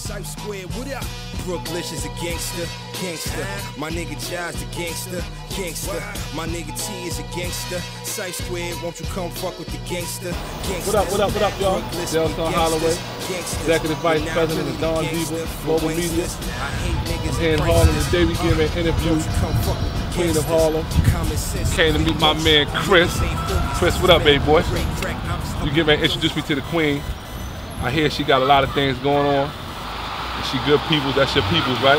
Sipe Square, what up? Brooklyn is a gangster, gangster. My nigga Jai's the gangster, gangster. My nigga T is a gangster. Sipe Square, won't you come fuck with the gangster, gangster. What up, y'all? Delson Holloway, Executive Vice President of DIVA, Global Media. I'm here in Harlem today. We give an interview. Queen of Harlem. Came to meet my man Chris. Chris, what up, baby boy? You get ready to introduce me to the Queen. I hear she got a lot of things going on. And she good people. That's your peoples, right?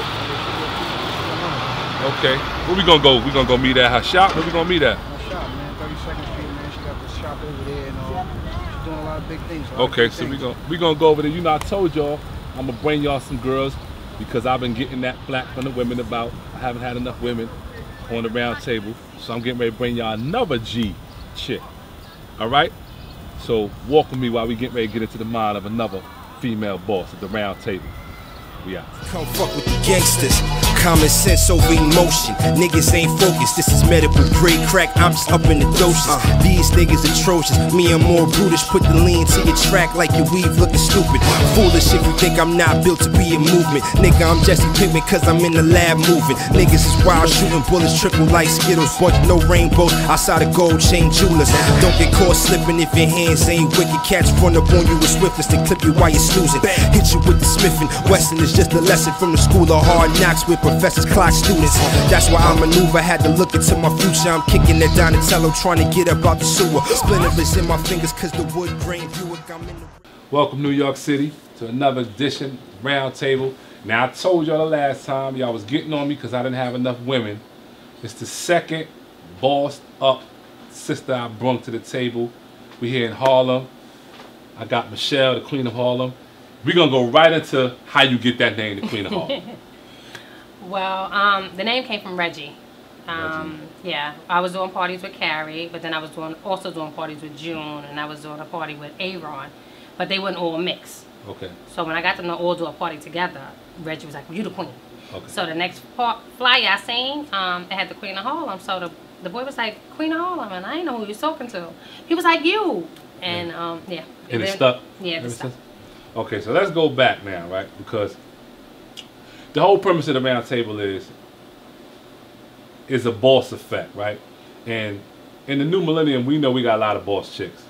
Okay. Where we gonna go? We gonna go meet at her shop? Where we gonna meet at? Her shop, man. 32nd Street, man. She got the shop over there and all. She's doing a lot of big things. Okay, so we gonna go over there. You know, I told y'all I'm gonna bring y'all some girls because I've been getting that flack from the women about I haven't had enough women on the round table. So I'm getting ready to bring y'all another G chick. All right? So walk with me while we get ready to get into the mind of another female boss at the round table. We out. Come fuck with the gangsters. Common sense over emotion. Niggas ain't focused. This is medical grade crack. I'm just up in the doses. These niggas atrocious. Me and more brutish. Put the lean to your track like your weave looking stupid. Foolish if you think I'm not built to be a movement. Nigga, I'm Jesse Pinkman cause I'm in the lab moving. Niggas is wild shooting bullets trickle like Skittles. Bunch no rainbows outside of gold chain jewelers. Don't get caught slipping if your hands ain't wicked. Cats run up on you with swiftness to clip you while you're snoozing. Hit you with the smithing. Weston is just a lesson from the school of hard knocks with professors clock students. That's why I maneuver, had to look into my future. I'm kicking that Donatello, trying to get up out the sewer. Splinters in my fingers cause the wood grain Buick. I'm in the... Welcome New York City to another edition round table. Now I told y'all the last time y'all was getting on me because I didn't have enough women. It's the second bossed up sister I brung to the table. We here in Harlem. I got Michelle, the Queen of Harlem. We're gonna go right into how you get that name, the Queen of Harlem. Well, the name came from Reggie. Yeah, I was doing parties with Carrie, but then I was also doing parties with June, and I was doing a party with Aaron, but they wouldn't all mix. Okay. So when I got them to all do a party together, Reggie was like, well, "You the queen." Okay. So the next flyer I seen, it had the Queen of Harlem. So the boy was like, "Queen of Harlem," and I didn't know who he was talking to. He was like, "You," and yeah. And it stuck. Yeah, it stuck. Okay, so let's go back now, right? Because the whole premise of the round table is a boss effect, right? And in the new millennium, we know we got a lot of boss chicks.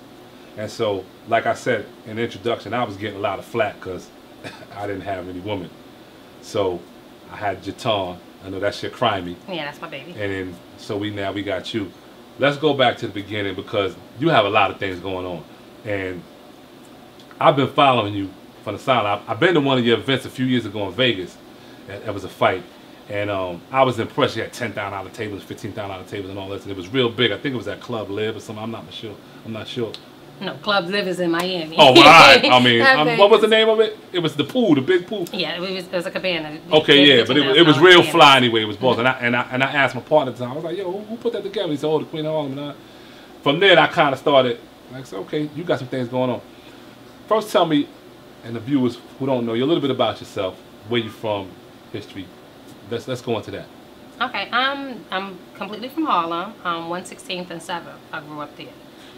And so, like I said in the introduction, I was getting a lot of flack because I didn't have any women. So I had Jatan. I know that's your crimey. Yeah, that's my baby. And then, so we got you. Let's go back to the beginning because you have a lot of things going on. And I've been following you from the side. I've been to one of your events a few years ago in Vegas. It was a fight. And I was impressed. You had $10,000 tables, $15,000 tables and all this. And it was real big. I think it was at Club Live or something. I'm not sure. No, Club Live is in Miami. Oh, well, I mean, what was the name of it? It was the pool, the big pool. Yeah, it was a cabana. Okay, yeah, but it was real fly anyway. It was boss. And I asked my partner at the time. I was like, yo, who put that together? He said, oh, the Queen of Harlem. And from there, I kind of started, like, so, okay, you got some things going on. First, tell me, and the viewers who don't know you, a little bit about yourself, where you from, history. Let's go into that. Okay, I'm completely from Harlem, 116th and 7th. I grew up there.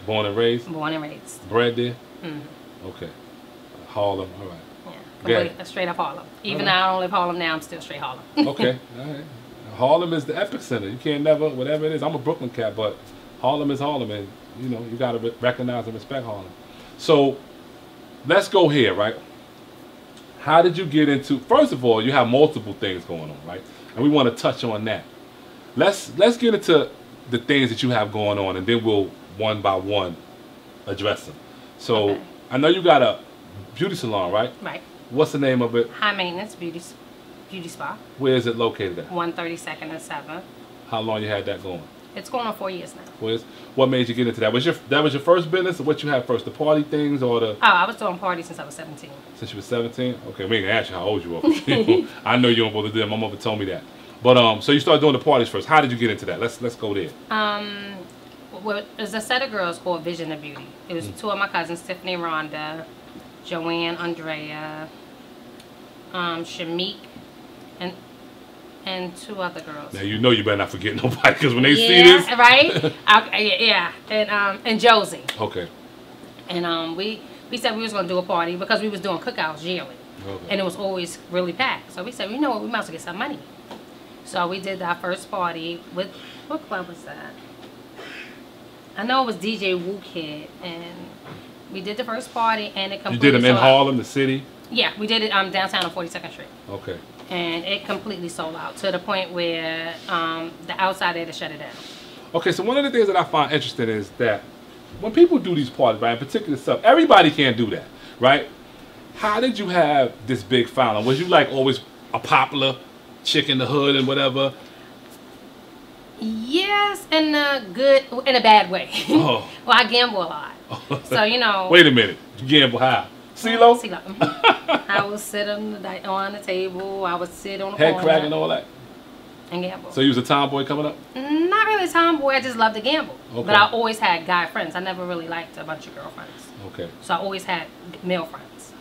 Born and raised? Born and raised. Bred there? Mm-hmm. Okay. Harlem, all right. Yeah, completely, straight up Harlem. Even though I don't live Harlem now, I'm still straight Harlem. Okay, all right. Harlem is the epicenter. You can't never, whatever it is. I'm a Brooklyn cat, but Harlem is Harlem, and you know you got to recognize and respect Harlem. So let's go here, right? How did you get into? First of all, you have multiple things going on, right? And we want to touch on that. Let's get into the things that you have going on, and then we'll one by one address them. So okay. I know you got a beauty salon, right? Right. What's the name of it? High Maintenance Beauty Spa. Where is it located at? 132nd and 7th. How long you had that going? It's going on 4 years now. 4 years. What made you get into that? That was your first business, or what you had first? The party things or the? Oh, I was doing parties since I was 17. Since you were 17? Okay, we ain't gonna ask you how old you were. I know you weren't supposed to do that. My mother told me that. But so you started doing the parties first. How did you get into that? Let's go there. Well, there's a set of girls called Vision of Beauty. It was two of my cousins, Tiffany and Rhonda, Joanne, Andrea, Shamik, and two other girls. Now you know you better not forget nobody because when they see this, right? Yeah, and Josie. Okay. And we said we was gonna do a party because we was doing cookouts yearly. Okay. And it was always really packed. So we said, you know what, we might as well get some money. So we did our first party with, what club was that? I know it was DJ Woo Kid, and we did the first party, and it completely You did them in sold out. Harlem, the city? Yeah, we did it downtown on 42nd Street. Okay. And it completely sold out to the point where the outside had to shut it down. Okay, so one of the things that I find interesting is that when people do these parties, right, in particular stuff, everybody can't do that, right? How did you have this big following? Was you like always a popular chick in the hood and whatever? Yes, in a good, in a bad way. Oh. Well, I gamble a lot. So, you know. Wait a minute. You gamble how? CeeLo? CeeLo. I would sit on the table. I would sit on the Head corner. crack and all that? And gamble. So you was a tomboy coming up? Not really a tomboy. I just loved to gamble. Okay. But I always had guy friends. I never really liked a bunch of girlfriends. Okay. So I always had male friends.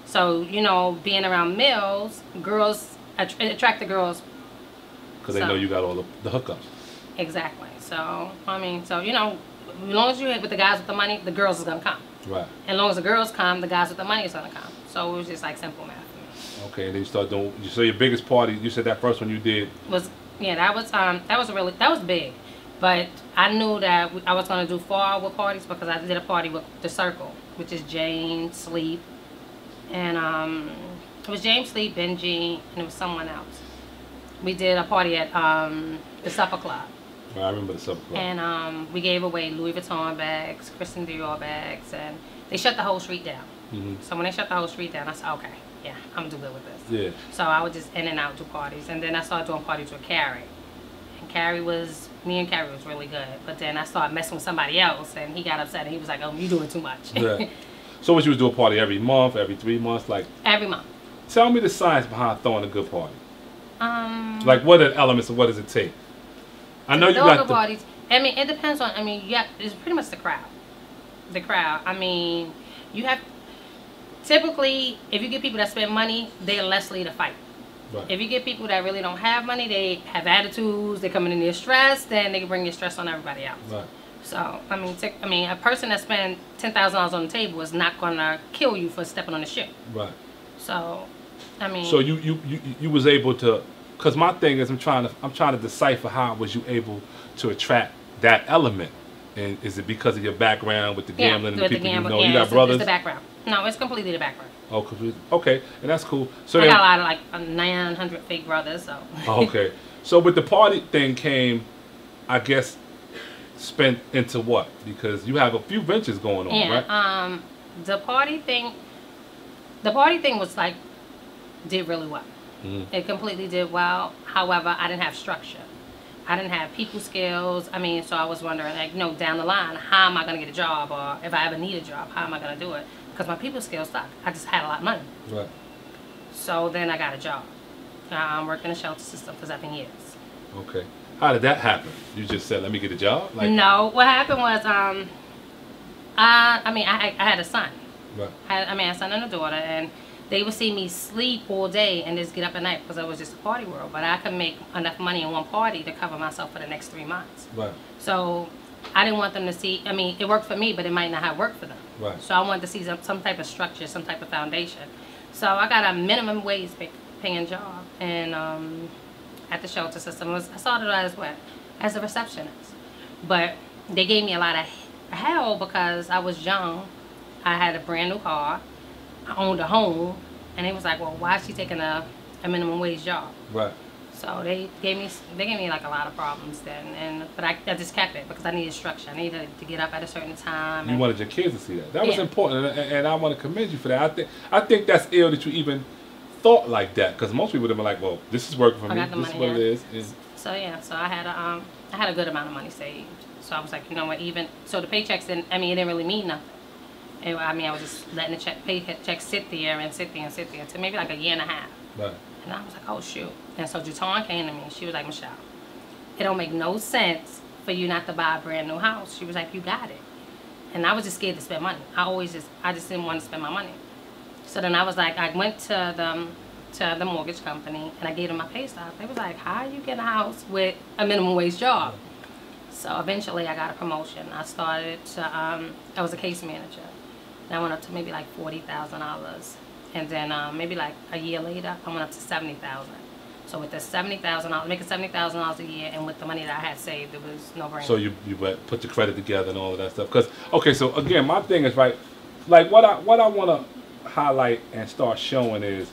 So, you know, being around males, girls, attract the girls. Because they know you got all the hookups. Exactly. So, I mean, so, you know, as long as you're with the guys with the money, the girls is going to come. Right. And as long as the girls come, the guys with the money is going to come. So it was just like simple math for me. Okay, and then you start doing, so your biggest party, you said that first one you did. That was big. But I knew that I was going to do 4-hour parties because I did a party with The Circle, which is Jane, Sleep, and it was James, Sleep, Benji, and it was someone else. We did a party at the Supper Club. I remember the Supper Club. And we gave away Louis Vuitton bags, Christian Dior bags, and they shut the whole street down. Mm-hmm. So when they shut the whole street down, I said, okay, yeah, I'm gonna do good with this. Yeah. So I would just in and out do parties, and then I started doing parties with Carrie. And me and Carrie was really good. But then I started messing with somebody else, and he got upset, and he was like, oh, you doing too much. Yeah. So what you was doing a party every month, every 3 months, like? Every month. Tell me the science behind throwing a good party. Like what are the elements and what does it take? I know you got the parties. I mean, it depends on. I mean, it's pretty much the crowd. The crowd. I mean, you have. Typically, if you get people that spend money, they're less likely to fight. Right. If you get people that really don't have money, they have attitudes. They're coming in there stressed, then they can bring your stress on everybody else. Right. So I mean, a person that spends $10,000 on the table is not gonna kill you for stepping on the shit. Right. So, I mean. So you was able to. Because my thing is, I'm trying to decipher how was you able to attract that element, and is it because of your background with the gambling and the people you know? You got brothers. It's the background. No, it's completely the background. Oh, completely. Okay, and that's cool. So I then, got a lot of like 900 fake brothers. So. Okay, so with the party thing came, I guess, spent into what? Because you have a few ventures going on, right? The party thing was like did really well. Mm-hmm. It completely did well. However, I didn't have structure. I didn't have people skills. I mean, so I was wondering, like, down the line, how am I going to get a job? Or if I ever need a job, how am I going to do it? Because my people skills sucked. I just had a lot of money. Right. So then I got a job. I worked in a shelter system for 7 years. Okay. How did that happen? You just said, let me get a job? Like, no. What happened was, I had a son. Right. I had a son and a daughter, and they would see me sleep all day and just get up at night because I was just a party world. But I could make enough money in one party to cover myself for the next 3 months. Right. So I didn't want them to see, I mean, it worked for me, but it might not have worked for them. Right. So I wanted to see some type of structure, some type of foundation. So I got a minimum wage paying job and at the shelter system. I started out as a receptionist. But they gave me a lot of hell because I was young. I had a brand new car. I owned a home, and they was like, "Well, why is she taking a minimum wage job?" Right. So they gave me like a lot of problems then, but I just kept it because I needed structure. I needed to get up at a certain time. You wanted your kids to see that. That was important, and I want to commend you for that. I think that's ill that you even thought like that, because most people would be like, "Well, this is working for me. This is what it is." So so I had a good amount of money saved. So I was like, you know what? So the paychecks it didn't really mean nothing. And, I was just letting the paycheck sit there until maybe like a year and a half. Right. And I was like, oh shoot. And so Jaton came to me and she was like, Michelle, it don't make no sense for you not to buy a brand new house. She was like, you got it. And I was just scared to spend money. I just didn't want to spend my money. So then I was like, I went to the mortgage company and I gave them my pay stub. They was like, how you get a house with a minimum wage job? So eventually I got a promotion. I started I was a case manager. And I went up to maybe like $40,000 And then maybe like a year later, I went up to $70,000. So with the $70,000, making $70,000 a year, and with the money that I had saved, it was no brainer. So you put your credit together and all of that stuff. Because okay, so again, my thing is right, like what I want to highlight and start showing is,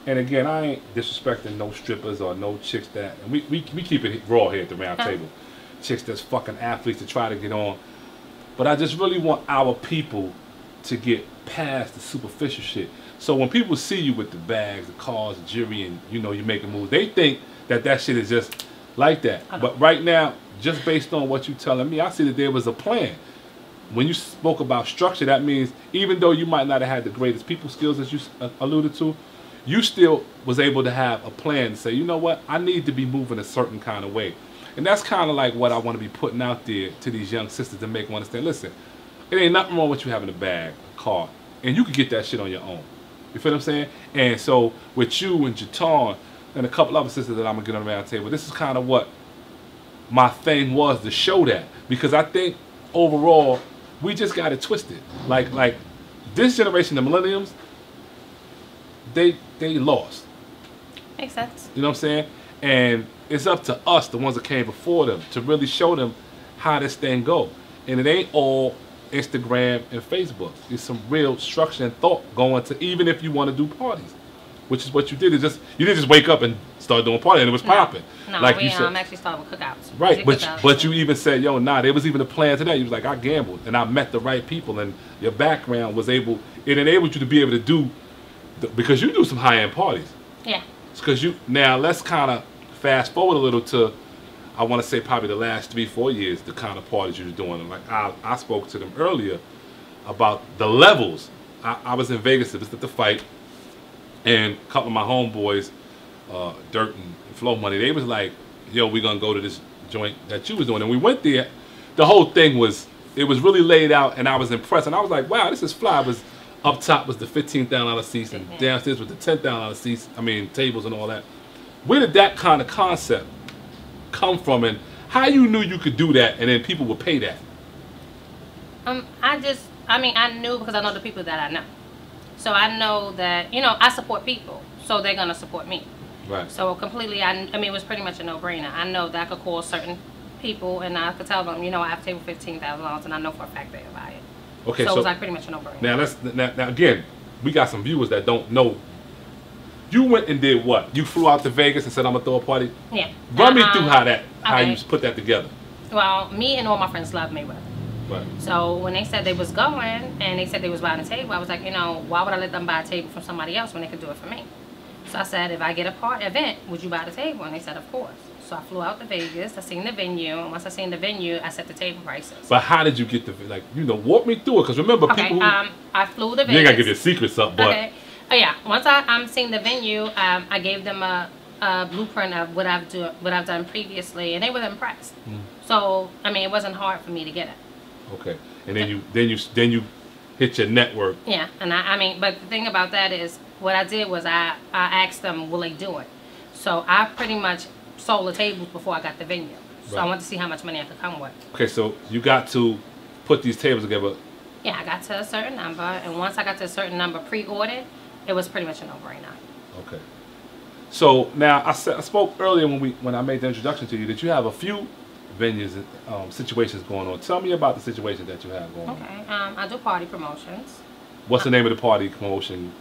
and again, I ain't disrespecting no strippers or no chicks that, and we keep it raw here at the round table, chicks that's fucking athletes to try to get on, but I just really want our people to get past the superficial shit. So when people see you with the bags, the cars, the jewelry, and you know you're making moves, they think that shit is just like that. But right now, just based on what you're telling me, I see that there was a plan. When you spoke about structure, that means even though you might not have had the greatest people skills as you alluded to, you still was able to have a plan to say, you know what, I need to be moving a certain kind of way. And that's kind of like what I want to be putting out there to these young sisters to make them understand, listen, it ain't nothing wrong with you having a bag, a car, and you can get that shit on your own. You feel what I'm saying? And so with you and Jatan and a couple other sisters that I'm going to get on the round table, this is kind of what my thing was to show that. Because I think overall, we just got it twisted. Like this generation, the millenniums, they lost. Makes sense. You know what I'm saying? And it's up to us, the ones that came before them, to really show them how this thing go. And it ain't all Instagram and Facebook. There's some real structure and thought going to, even if you want to do parties, which is what you did. You didn't just wake up and start doing parties and it was popping. No, like we you said, actually started with cookouts. Right, but you even said, yo, nah, there was even a plan to that. You was like, I gambled and I met the right people, and your background was able, it enabled you to be able to do, because you do some high-end parties. Yeah. Because now let's kind of fast forward a little to, I want to say probably the last 3-4 years, the kind of parties you were doing. And like I spoke to them earlier about the levels. I was in Vegas to visit the fight, and a couple of my homeboys, Dirt and Flow Money, they was like, yo, we're going to go to this joint that you was doing. And we went there. The whole thing was, it was really laid out, and I was impressed. And I was like, wow, this is fly. It was, up top was the $15,000 seats, and downstairs was the $10,000 seats, tables and all that. Where did that kind of concept come from, and how you knew you could do that and then people would pay that? I knew because I know the people that I know. So I know that, I support people, so they're going to support me. Right. So completely, it was pretty much a no-brainer. I know that I could call certain people and I could tell them, I have a table for $15,000, and I know for a fact they'll buy it. Okay, so it was like pretty much a no-brainer. Now again, we got some viewers that don't know. You went and did what? You flew out to Vegas and said, I'm going to throw a party? Yeah. Run me through how you put that together. Well, me and all my friends love Mayweather. Right. So when they said they was going and they said they was buying a table, I was like, why would I let them buy a table from somebody else when they could do it for me? So I said, if I get a event, would you buy the table? And they said, of course. So I flew out to Vegas, I seen the venue, and once I seen the venue, I set the table prices. But how did you get walk me through it? Because remember, people I flew to Vegas. You ain't got to give your secrets up, but... Okay. Oh yeah, once I seen the venue, I gave them a blueprint of what I've done previously, and they were impressed. So it wasn't hard for me to get it. Okay, and then you hit your network. Yeah, and but the thing about that is, what I did was I asked them, will they do it? So I pretty much sold the tables before I got the venue. So I wanted to see how much money I could come with. Okay, so you got to put these tables together. Yeah, I got to a certain number, and once I got to a certain number pre-ordered, it was pretty much a no-brainer. Okay. So now I spoke earlier when I made the introduction to you that you have a few venues and situations going on. Tell me about the situation that you have going on. Okay. I do party promotions. What's the name of the party promotion?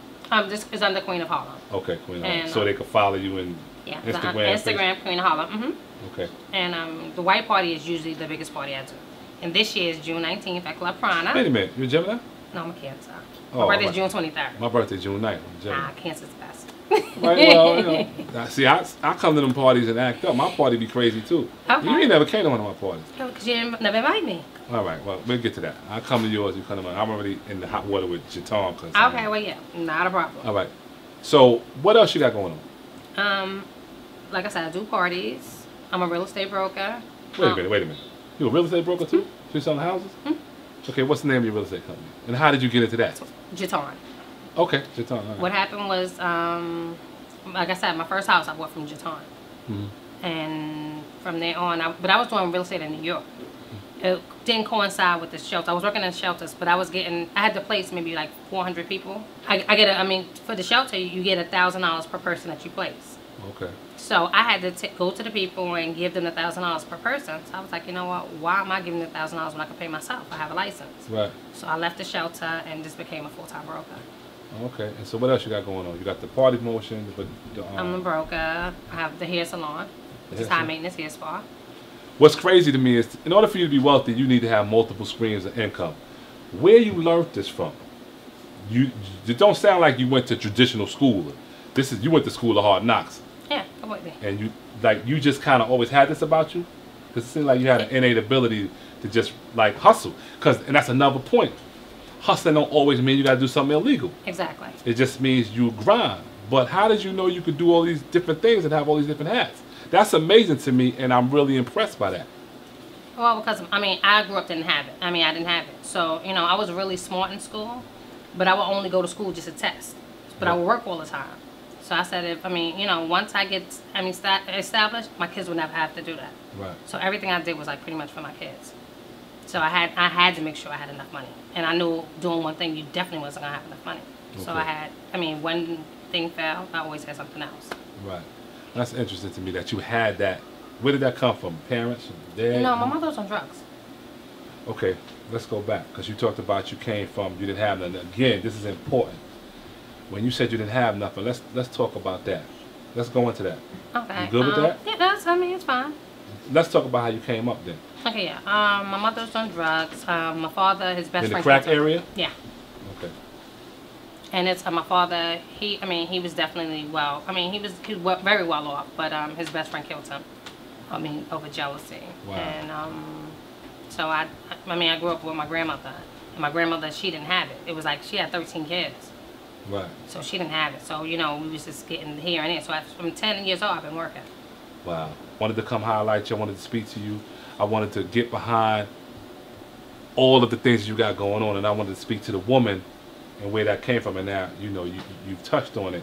This is under Queen of Harlem. Okay, Queen of Harlem. So they can follow you in Instagram. Instagram Queen of Harlem. Okay. And the white party is usually the biggest party I do. And this year is June 19th at Club Prana. Wait a minute, you a Gemini? No, I'm a Cancer. Oh, my birthday is June 23rd. My birthday is June 9th. Cancer's the best. Right, well, see, I come to them parties and act up. My party be crazy too. Okay. You ain't never came to one of my parties. No, because you never invited me. All right, well, we'll get to that. I'll come to yours, you come to mine. I'm already in the hot water with Jatan. Okay, well, yeah, not a problem. All right. So, what else you got going on? Like I said, I do parties. I'm a real estate broker. Wait a minute. You a real estate broker too? You selling houses? Okay, what's the name of your real estate company? And how did you get into that? Jatan. Okay, Jatan. All right. What happened was, like I said, my first house I bought from Jatan. And from there on, but I was doing real estate in New York. it didn't coincide with the shelter. I was working in shelters, but I had to place maybe like 400 people. I mean, for the shelter, you get $1,000 per person that you place. Okay. So I had to go to the people and give them $1,000 per person. So I was like, you know what? Why am I giving them $1,000 when I can pay myself? I have a license. Right. So I left the shelter and just became a full-time broker. Okay. And so what else you got going on? You got the party motion, but I'm a broker. I have the hair salon, which is high maintenance hair spa. What's crazy to me is, in order for you to be wealthy, you need to have multiple streams of income. Where you learned this from? You don't sound like you went to traditional school. You went to school of hard knocks. Yeah, completely. And you just kind of always had this about you? Because it seemed like you had an innate ability to just like hustle. And that's another point. Hustling don't always mean you got to do something illegal. Exactly. It just means you grind. But how did you know you could do all these different things and have all these different hats? That's amazing to me, and I'm really impressed by that. Well, because, I mean, I grew up didn't have it. I mean, I didn't have it. So, you know, I was really smart in school, but I would only go to school just to test. But I would work all the time. So I said, once I get, established, my kids would never have to do that. Right. So everything I did was like pretty much for my kids. So I had to make sure I had enough money. And I knew doing one thing, you definitely wasn't going to have enough money. Okay. So when thing fell, I always had something else. Right. That's interesting to me that you had that. Where did that come from? Parents? Dad? No, my mother was on drugs. Okay, let's go back. Because you talked about you didn't have nothing. Again, this is important. When you said you didn't have nothing, let's talk about that. Let's go into that. Okay. You good with that? Yeah, it's fine. Let's talk about how you came up then. Okay, yeah. My mother was on drugs. My father, his best friend. In the crack area? Yeah. Okay. And it's my father. He was definitely well. He was very well off, but his best friend killed him. Over jealousy. Wow. And so I grew up with my grandmother, and my grandmother, she didn't have it. It was like she had 13 kids. Right. So she didn't have it. So we was just getting here and there. So from 10 years old, I've been working. Wow. Wanted to come highlight you. I wanted to speak to you. I wanted to get behind all of the things you got going on, and I wanted to speak to the woman and where that came from. And now, you've touched on it.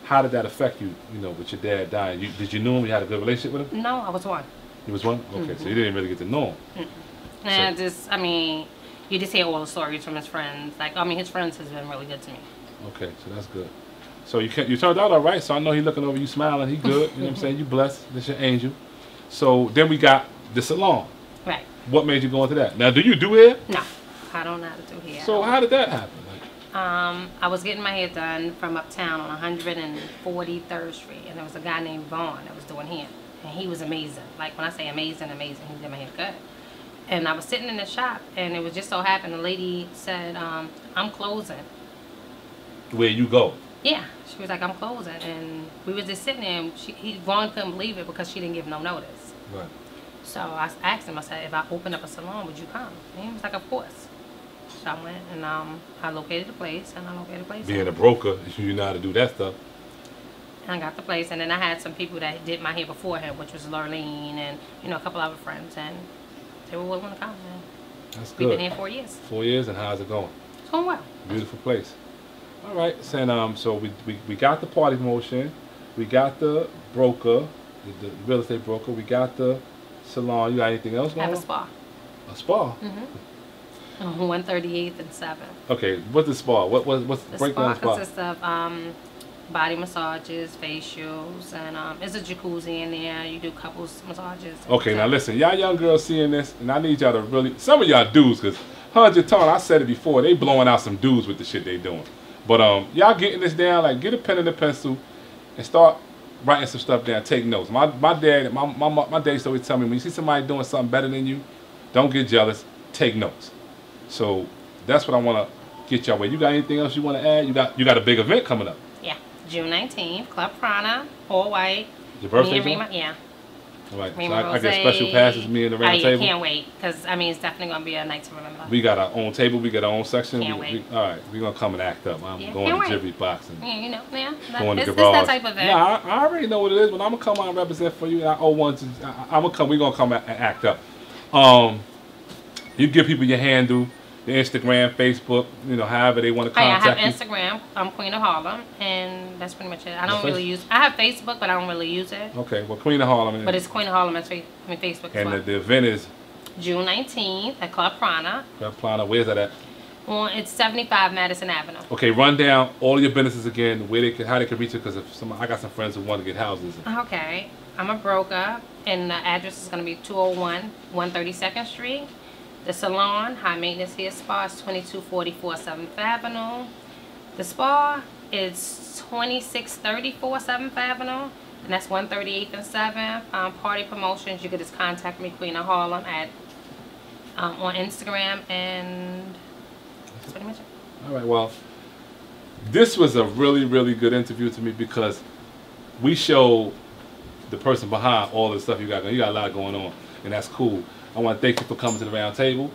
How did that affect you, with your dad dying? Did you know him? You had a good relationship with him? No, I was one. You was one? Okay, so you didn't really get to know him. And you just hear all the stories from his friends. His friends has been really good to me. Okay, so that's good. So you turned out all right, so I know he's looking over you smiling. He good, you know what I'm saying? You blessed. That's your angel. So then we got the salon. Right. What made you go into that? Now, do you do hair? No, I don't know how to do hair. So how did that happen? I was getting my hair done from uptown on 143rd Street, and there was a guy named Vaughn that was doing hair, and he was amazing. Like when I say amazing, he did my hair good. And I was sitting in the shop, and it was just so happened the lady said, "I'm closing." Where you go? Yeah, she was like, "I'm closing," and we was just sitting there. And Vaughn couldn't believe it because she didn't give no notice. Right. So I asked him. I said, "If I open up a salon, would you come?" And he was like, "Of course." So I went and I located the place, Being a broker, you know how to do that stuff. And I got the place, and then I had some people that did my hair before him, which was Lurleen and a couple other friends, and they were willing to come. Man. That's good. We've been here 4 years. 4 years, and how's it going? It's going well. Beautiful place. All right, so we got the party motion, we got the broker, the real estate broker, we got the salon. You got anything else going on? I have a spa. A spa? Mm-hmm. 138th and 7th. Okay, what's the spa? What's the breakdown spa? The spa consists of body massages, facials, and there's a jacuzzi in there. You do couples massages. Okay, now listen, y'all young girls seeing this, and I need y'all to really, some of y'all dudes, because 100 ton, I said it before, they blowing out some dudes with the shit they doing. But y'all getting this down, like get a pen and a pencil and start writing some stuff down, take notes. My dad used to always tell me, when you see somebody doing something better than you, don't get jealous, take notes. So that's what I want to get y'all with. You got anything else you want to add? You got a big event coming up. Yeah, June 19th, Club Prana, all white. Your birthday? Yeah. All right, so I get special passes, me and the round table. I can't wait, because it's definitely going to be a night to remember. We got our own table, we got our own section. Can't wait. All right, we're going to come and act up. I'm going to jittery boxing. Yeah, Going to it's garage. that type of event. Nah, I already know what it is, but I'm going to come out and represent for you. And I owe one to, we're going to come and act up. You give people your handle, your Instagram, Facebook, however they want to contact you. I have Instagram. I'm Queen of Harlem, and that's pretty much it. I don't really use. I have Facebook, but I don't really use it. Okay, well, Queen of Harlem. But it's Queen of Harlem. That's Facebook. And the event is June 19th at Club Prana. Club Prana, where's that at? It's 75 Madison Avenue. Okay, run down all your businesses again, where they can, how they can reach you, because I got some friends who want to get houses. Okay, I'm a broker, and the address is going to be 201 132nd Street. The salon, high maintenance hair spa, is 2244 7th Avenue. The spa is 2634 7th Avenue, and that's 138th and 7th. Party promotions, you could just contact me, Queen of Harlem, at on Instagram, and that's pretty much it. All right, well, this was a really, really good interview to me because we show the person behind all the stuff you got going. You got a lot going on, and that's cool. I want to thank you for coming to the round table.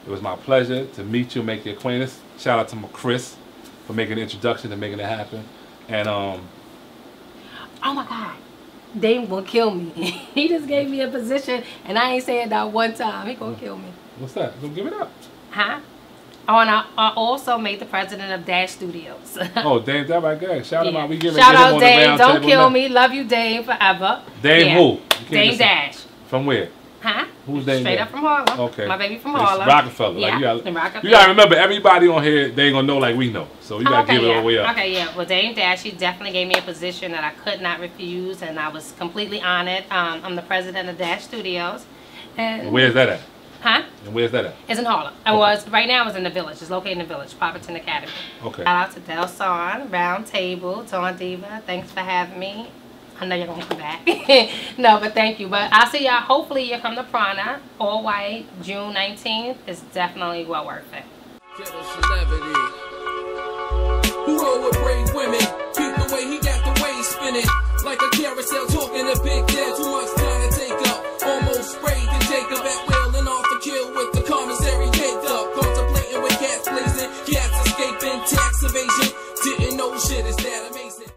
It was my pleasure to meet you, make your acquaintance. Shout out to my Chris for making the introduction and making it happen. And oh my God, Dame gonna kill me. He just gave me a position, and I ain't saying that one time. He gonna kill me. What's that? Go give it up. Huh? Oh, and I also made the president of Dash Studios. Oh, Dame, that right there. Shout him out. We give Shout him out on Dame. the round Don't table kill now. me. Love you, Dame, forever. Dame who? Dame Dash. From where? Huh? Who's Dame? Straight up from Harlem. Okay. My baby from It's Harlem. Rockefeller. Yeah, Like, Rockefeller. you gotta remember, everybody on here, they ain't gonna know like we know. So you gotta give it all the way up. Okay, yeah. Well, Dame Dash, she definitely gave me a position that I could not refuse, and I was completely honored. I'm the president of Dash Studios. And Where's that at? Huh? And where's that at? It's in Harlem. It was right now. It's in the Village. It's located in the Village, Popperton Academy. Okay. Shout out to Delson, Round Table, Dawn Diva. Thanks for having me. I know you're gonna come back. No, but thank you. But I'll see y'all. Hopefully you come to Prana, all white, June 19th. It's definitely well worth it. Ghetto celebrity. Who roll with brave women? Keep the way he got the way spinning. Like a carousel talking a big deal. Too much time to take up. Almost sprayed the Jacob at will and off the kill with the commissary caked up. Contemplating with cats blazing. Cats escaping tax evasion. Didn't know shit is that.